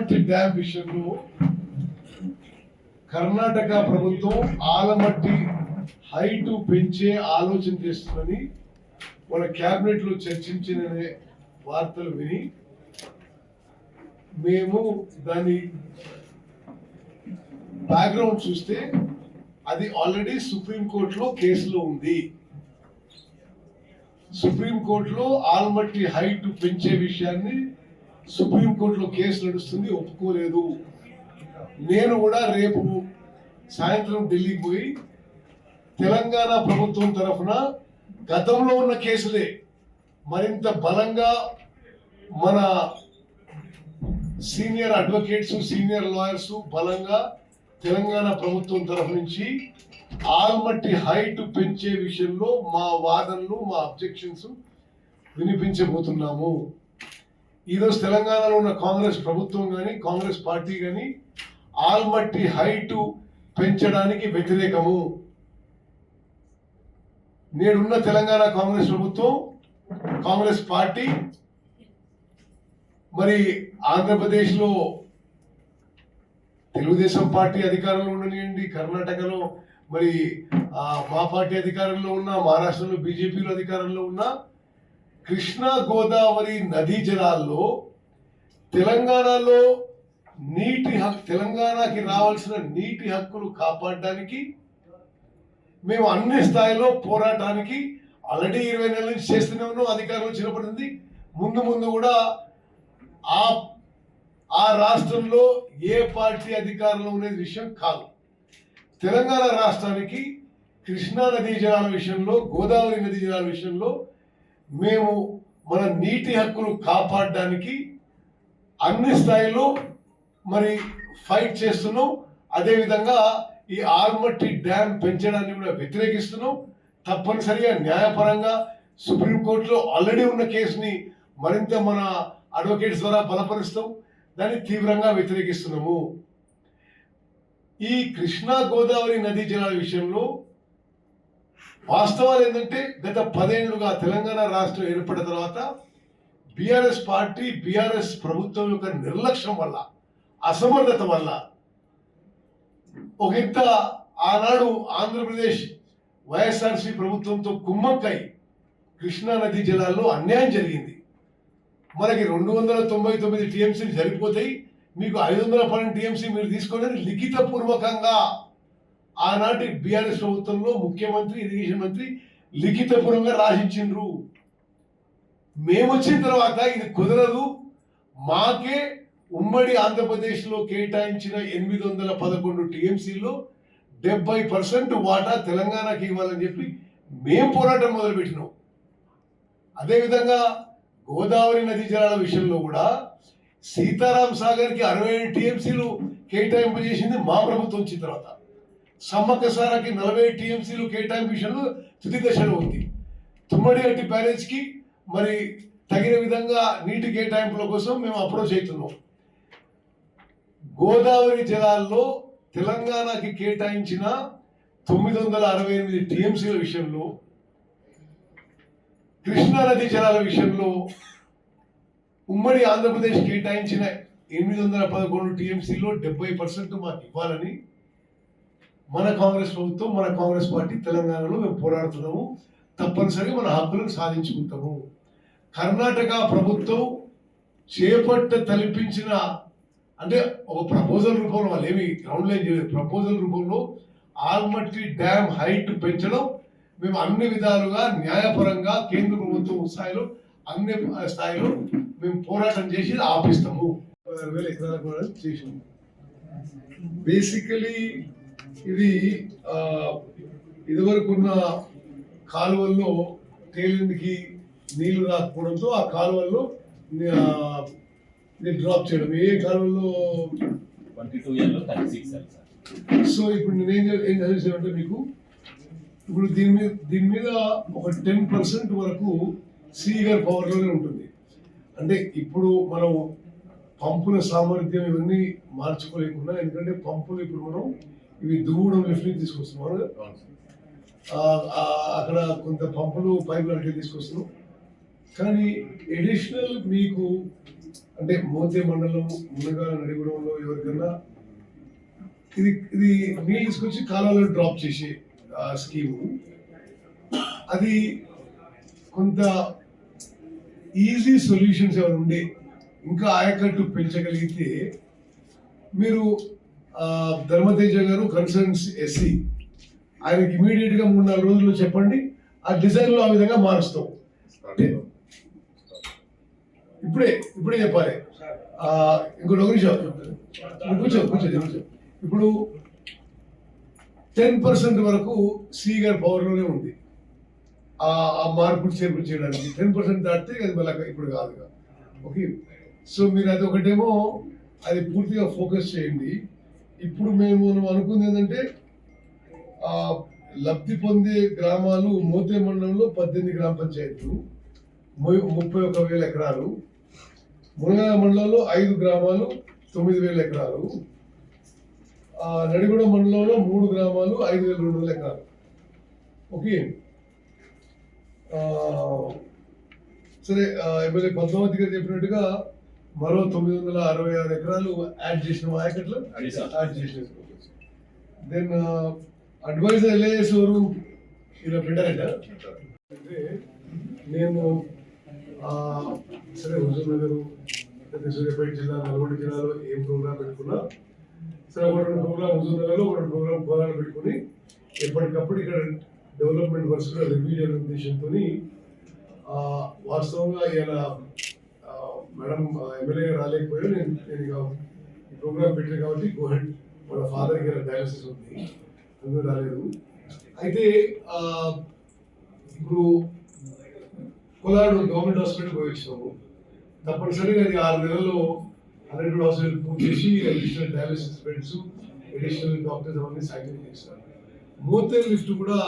ఆలమట్టి dam విషయంలో కర్ణాటక ప్రభుత్వం ఆలమట్టి height పెంచే ఆలోచన చేస్తుందని మన క్యాబినెట్ లో చర్చించిన వార్తలు విని మేము దాని బ్యాక్గ్రౌండ్ చూస్తే అది ఆల్రెడీ సుప్రీంకోర్టులో కేసులో ఉంది. సుప్రీంకోర్టులో ఆల్మట్టి హైట్ పెంచే విషయాన్ని సుప్రీంకోర్టులో కేసు నడుస్తుంది, ఒప్పుకోలేదు. నేను కూడా రేపు సాయంత్రం ఢిల్లీకి పోయి తెలంగాణ ప్రభుత్వం తరఫున గతంలో ఉన్న కేసులే మరింత బలంగా మన సీనియర్ అడ్వకేట్స్ సీనియర్ లాయర్స్ బలంగా తెలంగాణ ప్రభుత్వం తరఫు నుంచి ఆల్మట్టి హైట్ పెంచే విషయంలో మా వాదనలు మా అబ్జెక్షన్స్ వినిపించబోతున్నాము. ఈరోజు తెలంగాణలో ఉన్న కాంగ్రెస్ ప్రభుత్వం కానీ కాంగ్రెస్ పార్టీ కానీ ఆల్మట్టి హైట్ పెంచడానికి వ్యతిరేకము. నేడున్న తెలంగాణ కాంగ్రెస్ ప్రభుత్వం కాంగ్రెస్ పార్టీ మరి ఆంధ్రప్రదేశ్లో తెలుగుదేశం పార్టీ అధికారంలో ఉండనియండి, కర్ణాటకలో మరి మా పార్టీ అధికారంలో ఉన్న, మహారాష్ట్రలో బీజేపీలో అధికారంలో ఉన్న కృష్ణా గోదావరి నదీ జలాల్లో తెలంగాణలో తెలంగాణకి రావాల్సిన నీటి హక్కులు కాపాడడానికి మేము అన్ని స్థాయిలో పోరాటానికి ఆల్రెడీ 20 నెలల నుంచి చేస్తూనే ఉన్నాం. అధికారంలో చిరపడింది. ముందు కూడా ఆ రాష్ట్రంలో ఏ పార్టీ అధికారంలో ఉండే విషయం కాదు. తెలంగాణ రాష్ట్రానికి కృష్ణా నదీ జలాల విషయంలో గోదావరి నదీ జలాల విషయంలో మేము మన నీటి హక్కులు కాపాడడానికి అన్ని స్థాయిలో మరి ఫైట్ చేస్తున్నాం. అదేవిధంగా ఈ ఆల్మట్టి డ్యామ్ పెంచడాన్ని కూడా వ్యతిరేకిస్తున్నాం. తప్పనిసరిగా న్యాయపరంగా సుప్రీంకోర్టులో ఆల్రెడీ ఉన్న కేసుని మరింత మన అడ్వకేట్స్ ద్వారా బలపరుస్తాం. దాన్ని తీవ్రంగా వ్యతిరేకిస్తున్నాము. ఈ కృష్ణా గోదావరి నదీ జలాల విషయంలో వాస్తవాలు ఏంటంటే గత 10 ఏళ్లుగా తెలంగాణ రాష్ట్రం ఏర్పడిన తర్వాత బీఆర్ఎస్ పార్టీ బీఆర్ఎస్ ప్రభుత్వం యొక్క నిర్లక్ష్యం వల్ల అసమర్థత వల్ల ఒకంత ఆనాడు ఆంధ్రప్రదేశ్ వైఎస్ఆర్సీ ప్రభుత్వంతో కుమ్మక్కై కృష్ణా నదీ జలాల్లో అన్యాయం జరిగింది. మనకి 299 టీఎంసీలు సరిపోతాయి, మీకు 512 టీఎంసీ మీరు తీసుకొని లిఖిత పూర్వకంగా ఆనాటి బీఆర్ఎస్ ప్రభుత్వంలో ముఖ్యమంత్రి ఇరిగేషన్ మంత్రి లిఖిత పూర్వకంగా రాసిచ్చిండ్రు. మేము వచ్చిన తర్వాత ఇది కుదరదు, మాకే ఉమ్మడి ఆంధ్రప్రదేశ్లో కేటాయించిన 811 టీఎంసీలో 70% వాటా తెలంగాణకి ఇవ్వాలని చెప్పి మేము పోరాటం మొదలుపెట్టినాం. అదేవిధంగా గోదావరి నదీ జలాల విషయంలో కూడా సీతారాం సాగర్కి 67 టీఎంసీలు కేటాయింపు చేసింది మా ప్రభుత్వం వచ్చిన తర్వాత. సమ్మక్క సారాకి 40 టీఎంసీలు కేటాయింపు విషయంలో తుది దశలో ఉంది. తుమ్మడిగట్టి బ్యారేజ్కి మరి తగిన విధంగా నీటి కేటాయింపుల కోసం మేము అప్రోచ్ అవుతున్నాం. గోదావరి జలాల్లో తెలంగాణకి కేటాయించిన 968 టీఎంసీల విషయంలో, కృష్ణా నదీ జలాల విషయంలో ఉమ్మడి ఆంధ్రప్రదేశ్ కేటాయించిన 811 టీఎంసీలో 70% మాకు ఇవ్వాలని మన కాంగ్రెస్ ప్రభుత్వం మన కాంగ్రెస్ పార్టీ తెలంగాణలో మేము పోరాడుతున్నాము. తప్పనిసరిగా మన హక్కులను సాధించుకుంటాము. కర్ణాటక ప్రభుత్వం తలపించిన అంటే ఒక ప్రపోజల్ రూపంలో వాళ్ళు ఏమి గ్రౌండ్ లైన్ చేయలేదు. ప్రపోజల్ రూపంలో ఆల్మట్టి డ్యామ్ హైట్ పెంచడం మేము అన్ని విధాలుగా న్యాయపరంగా కేంద్ర ప్రభుత్వం స్థాయిలో అన్ని స్థాయిలో మేము పోరాటం చేసి ఆపిస్తాము. 60,000 ఎకరాల కూడా చేసాము. బేసికలీ ఇది ఇదివరకున్న కాలువల్లో తేలిందికి నీళ్లు రాకపోవడంతో ఆ కాలువల్లో డ్రాప్ చేయడం. ఏ కాలువల్లో 22 సో ఇప్పుడు ఏం చదివించానంటే మీకు ఇప్పుడు దీని మీద ఒక 10% వరకు సీగర్ పవర్లోనే ఉంటుంది. అంటే ఇప్పుడు మనం పంపుల సామర్థ్యం ఇవన్నీ మార్చుకోలేకుండా, ఎందుకంటే పంపులు ఇప్పుడు మనం ఇవి దువ్వడం లిఫ్ట్ నుంచి తీసుకొస్తున్నాం, అక్కడ కొంత పంపులు పైపులు అంటే తీసుకొస్తున్నాం. కానీ ఎడిషనల్ మీకు అంటే మోతే మండలం మునగాల నడిగూడెంలో ఎవరికన్నా ఇది నీళ్ళు తీసుకొచ్చి కాలాల్లో డ్రాప్ చేసే స్కీము. అది కొంత ఈజీ సొల్యూషన్స్ ఏమైనా ఉండే ఇంకా ఆయకట్టు పెంచగలిగితే మీరు ధర్మతేజ గారు కన్సర్న్స్ ఎస్సీ ఆయనకి ఇమీడియట్ గా 3-4 రోజుల్లో చెప్పండి, ఆ డిజైన్ లో ఆ విధంగా మారుస్తాం. ఇప్పుడే చెప్పాలి. ఇంకోటి ఒక నిమిషం కూర్చో. ఇప్పుడు 10% వరకు సి గారి పవర్ లోనే ఉంది ఆ మార్పులు చేర్పులు చేయడానికి. 10% దాటితే అది మళ్ళీ ఇప్పుడు కాదుగా. ఓకే, సో మీరు అది ఒకటేమో అది పూర్తిగా ఫోకస్ చేయండి. ఇప్పుడు మేము అనుకుంది ఏంటంటే లబ్ధి పొందే గ్రామాలు మోతే మండలంలో 18 గ్రామ పంచాయతీలు, 31,000 ఎకరాలు, మునగాల మండలంలో 5 గ్రామాలు 9,000 ఎకరాలు, నడిగూడెం మండలంలో 3 గ్రామాలు 5,200 ఎకరాలు. ఓకే, సరే. ఎమ్మెల్యే పద్మావతి గారు చెప్పినట్టుగా మరో 966 ఎకరాలు యాడ్ చేసిన ఆయకట్లు యాడ్ చేసిన. దెన్ అడ్వైజర్ ఎల్ఐఎస్ ఎవరు ఇలా పెట్టారంట. అంటే నేను సరే హుజూర్ నగర్, సూర్యాపేట జిల్లా, నల్గొండ జిల్లాలో ఏం ప్రోగ్రామ్ పెట్టుకున్నా సరే, ఒక 2 ప్రోగ్రామ్ హుజూర్ నగర్లో, ఒక 2 ప్రోగ్రామ్ కోలాలు పెట్టుకుని ఎప్పటికప్పుడు ఇక్కడ డెవలప్మెంట్ వర్క్స్ కూడా రివ్యూ చేయాలనే ఉద్దేశంతో వాస్తవంగా ఇలా మేడం ఎమ్మెల్యే రాలేకపోయారు. నేను ఇక ఈ ప్రోగ్రామ్ పెట్టాను కాబట్టి గోహెడ్ వాళ్ళ ఫాదర్కి ఇలా డయాలసిస్ ఉంది, అందులో రాలేదు. అయితే ఇప్పుడు కోలాడు గవర్నమెంట్ హాస్పిటల్ పోయి వచ్చినాము. తప్పనిసరిగా అది 6 నెలల్లో 100 హాస్పిటల్ పూర్తి చేసి additional dialysis beds, additional doctors అవన్నీ శాంక్షన్ చేస్తారు. మోతే లిఫ్ట్ కూడా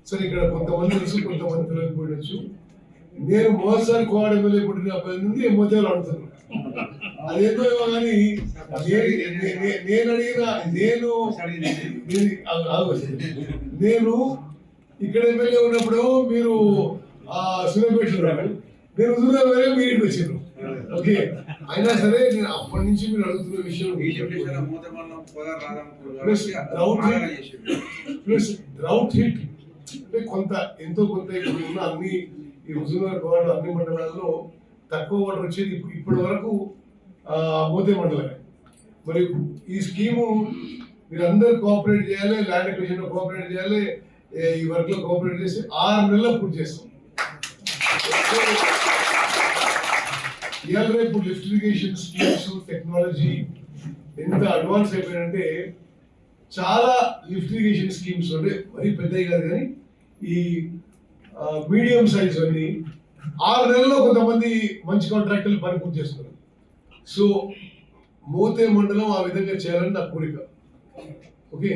సరే ఇక్కడ కొంతమంది తెలుసు, కొంతమంది తెలియకపోవచ్చు. నేను మొదటిసారి కోవాడ ఎమ్మెల్యే పుట్టిన అబ్బాయి నుండి మోతేలు ఆడుతున్నాను. అదేందో ఏమో కానీ నేను అడిగిన నేను ఇక్కడ ఎమ్మెల్యే ఉన్నప్పుడు మీరు సూర్యాపేట, నేను హుజూర్ మీరు ఇంటికి వచ్చారు. ఓకే, అయినా సరే నేను అప్పటి నుంచి మీరు అడుగుతున్న విషయం ప్లస్ డ్రౌట్ హిట్ అంటే ఎంతో కొంత ఇప్పుడు ఉన్న అన్ని ఈ హుజూర్ గోవాడ అన్ని మండలాల్లో తక్కువ వాటర్ వచ్చేది ఇప్పటి వరకు మోతే మండలమే. మరి ఈ స్కీము మీరు అందరూ కోఆపరేట్ చేయాలి, ల్యాండ్ ఎక్విజిషన్ లో కోఆపరేట్ చేయాలి, ఈ వర్క్ లో కోఆపరేట్ చేసి 6 నెలల్లో పూర్తి చేస్తాం. ఇవాళ రేపు లిఫ్ట్ ఇరిగేషన్ స్కీమ్స్ టెక్నాలజీ ఎంత అడ్వాన్స్ అయిపోయిందంటే చాలా లిఫ్ట్ ఇరిగేషన్ స్కీమ్స్ అంటే మరీ పెద్దవి కాదు కానీ ఈ మీడియం సైజ్ అన్ని 6 నెలల్లో కొంతమంది మంచి కాంట్రాక్టర్లు పని పూర్తి చేస్తున్నారు. సో మోతే మండలం ఆ విధంగా చేయాలని నా కోరిక. ఓకే,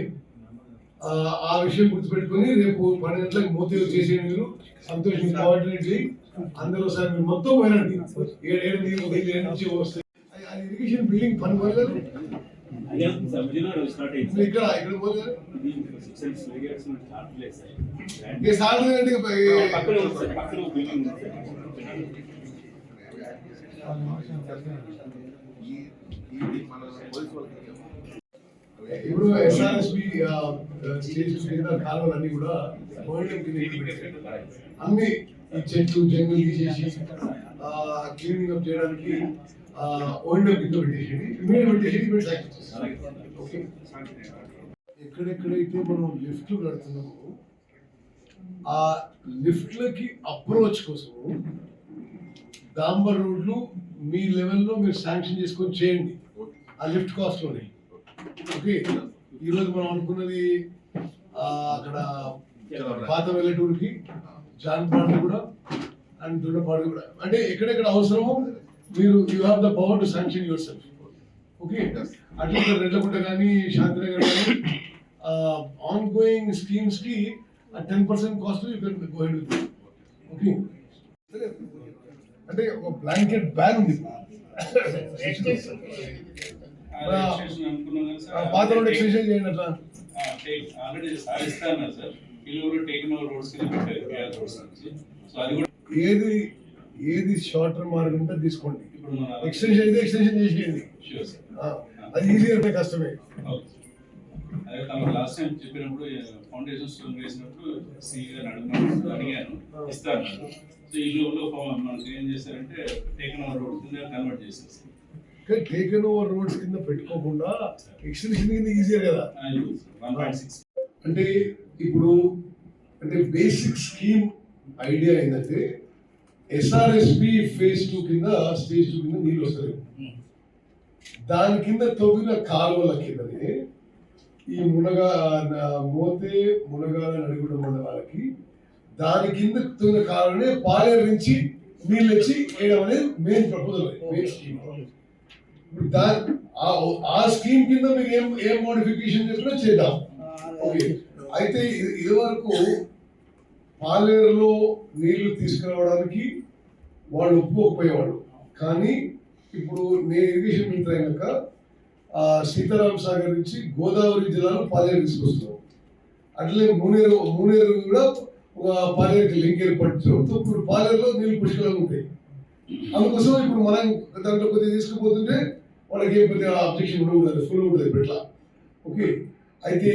ఆ విషయం గుర్తుపెట్టుకుని రేపు 12 గంటలకు మోతే చేసే మీరు సంతోషంగా కోఆర్డినేట్ చేయి. అందరూ సార్ మీరు మొత్తం పోయినండి 7 నీళ్ళు నుంచి వస్తాయి. అది ఇరిగేషన్ బిల్డింగ్ పని పోలేదు ఇక్కడ పోలేదు. ఇప్పుడు ఎస్ఆర్ఎస్పి స్టేజ్ కాలువలు అన్ని కూడా అన్ని ఈ చెట్లు జంగులు తీసేసి క్లీనింగ్ అప్ చేయడానికి ఓల్డ్ కింద పెట్టేసి ఎక్కడెక్కడైతే మనం లిఫ్ట్లు కడుతున్నామో ఆ లిఫ్ట్లకి అప్రోచ్ కోసము డాంబర్ రోడ్లు మీ లెవెల్లో మీరు శాంక్షన్ చేసుకొని చేయండి ఆ లిఫ్ట్ కాస్ట్ లోనే. ఓకే, ఈరోజు మనం అనుకున్నది అక్కడ పాత వెల్లటూరుకి జాన్పాడు కూడా అండ్ దున్నపాడు కూడా, అంటే ఎక్కడెక్కడ అవసరమో మీరు you have the power to sanction your self. Okay, అట్లా రెడ్లగుట్ట కానీ శాంతినగర్ కానీ ఆన్ గోయింగ్ స్కీమ్స్ కి 10% cost you can go head with. Okay, అంటే ఒక బ్లాంకెట్ బ్యాన్ ఉంది పాత రోడ్ ఎక్స్టెన్షన్ చేయండి. అట్లా ఆల్రెడీ సాధిస్తాను సార్. ఏది ఏది షార్టర్ మార్గం ఉంటే తీసుకోండి. ఇప్పుడు మన ఎక్స్టెన్షన్ అయితే ఎక్స్టెన్షన్ చేసేయండి. Sure, sir. అది ఈజీ అంటే కష్టమే. Okay. అదే తమ లాస్ట్ టైం చెప్పినప్పుడు ఫౌండేషన్ స్టోన్ వేసినప్పుడు సి గారిని అడిగాను ఇస్తాను. సో ఈ లోపల మనకి ఏం చేశారంటే టేకన్ ఓవర్ రోడ్ కింద కన్వర్ట్ చేసేసి టేకెన్ ఓవర్ రోడ్స్ కింద పెట్టుకోకుండా ఎక్స్టెన్షన్ కింద ఈజీయర్ కదా. 1.6 అంటే ఇప్పుడు అంటే బేసిక్ స్కీమ్ ఐడియా ఏంటంటే ఎస్ఆర్ఎస్పి ఫేజ్ 2 కింద స్టేజ్ 2 కింద నీళ్ళు వస్తాయి. దాని కింద తవ్విన కాలువల కిందనే ఈ మోతే మునగాల నడిగుడ మండలాలకి దాని కింద తవ్విన కాలువనే పాలేరు నుంచి నీళ్ళు వచ్చి వేయడం అనేది మెయిన్ ప్రపోజల్, మెయిన్ స్కీమ్. ఇప్పుడు ఆ స్కీమ్ కింద మీరు ఏం మోడిఫికేషన్ చెప్పినా చేద్దాం. ఓకే, అయితే ఇది వరకు పాలేరులో నీళ్లు తీసుకురావడానికి వాళ్ళు ఒప్పుకోకపోయేవాళ్ళు. కానీ ఇప్పుడు నేను ఇరిగేషన్ మినిస్టర్ అయినాక సీతారాం సాగర్ నుంచి గోదావరి జిల్లాలో పాలేరు తీసుకొస్తున్నాం. అట్లే మూనేరు కూడా ఒక పాలేరుకి లింక్ ఏర్పడుతుంది. ఇప్పుడు పాలేరులో నీళ్లు పుష్కలంగా ఉంటాయి. అందుకోసం ఇప్పుడు మనం దాంట్లో కొద్దిగా తీసుకుపోతుంటే వాళ్ళకి ఏం పెద్ద అబ్జెక్షన్ ఉండదు, ఫుల్ ఉంటుంది ఇప్పుడు ఇట్లా. ఓకే, అయితే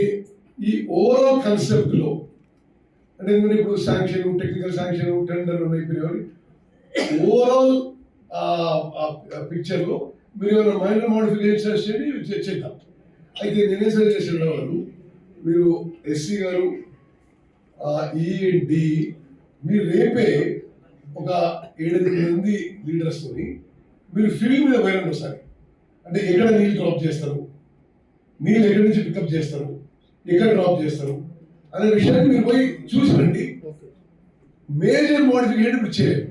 ఈ ఓవరాల్ కాన్సెప్ట్ లో అంటే ఇప్పుడు శాంక్షన్, టెక్నికల్ శాంక్షన్, టెండర్ అయిపోయినాయి. ఓవరాల్ పిక్చర్ లో మీరు ఏమైనా మైనర్ మోడిఫికేషన్స్ చేద్దాం. అయితే నేనే సజెస్ట్ చేసిన వాళ్ళు మీరు ఎస్సీ గారు ఈఎన్డి మీరు రేపే ఒక 7-8 మంది లీడర్స్ తోని మీరు ఫీల్డ్ మీద పోయినండి ఒకసారి. అంటే ఎక్కడ నీళ్ళు డ్రాప్ చేస్తారు, నీళ్ళు ఎక్కడి నుంచి పికప్ చేస్తారు, ఎక్కడ డ్రాప్ చేస్తారు అనే విషయాన్ని మీరు పోయి చూసిరండి. మేజర్ మోడిఫికేషన్ ఇప్పుడు చేయలేదు.